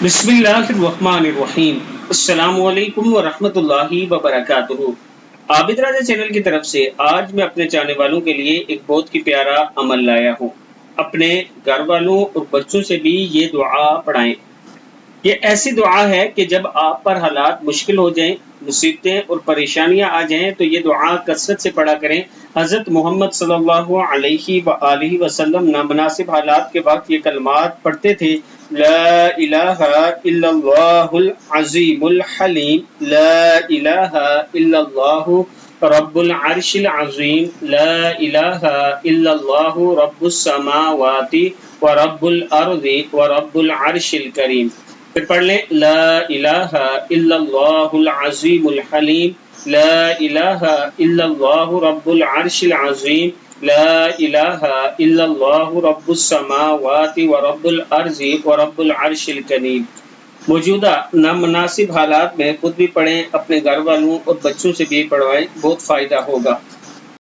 بسم اللہ الرحمن الرحیم۔ السلام علیکم ورحمۃ اللہ وبرکاتہ۔ عابد راجہ چینل کی طرف سے آج میں اپنے چاہنے والوں کے لیے ایک بہت ہی پیارا عمل لایا ہوں۔ اپنے گھر والوں اور بچوں سے بھی یہ دعا پڑھائیں۔ یہ ایسی دعا ہے کہ جب آپ پر حالات مشکل ہو جائیں، مصیبتیں اور پریشانیاں آ جائیں تو یہ دعا کثرت سے پڑھا کریں۔ حضرت محمد صلی اللہ علیہ وآلہ وسلم نامناسب حالات کے وقت یہ کلمات پڑھتے تھے: لا الہ الا اللہ العظیم الحلیم، لا الہ الا اللہ رب العرش العظیم، لا الہ الا اللہ رب السماوات ورب الارض ورب العرش الکریم۔ پھر پڑھ لیں: لا الہ الا اللہ العظیم الحلیم، لا الہ الا اللہ رب العرش العظیم، لا الہ الا اللہ رب السماوات ورب الارض ورب العرش الکریم۔ موجودہ نامناسب حالات میں خود بھی پڑھیں، اپنے گھر والوں اور بچوں سے بھی پڑھوائیں، بہت فائدہ ہوگا۔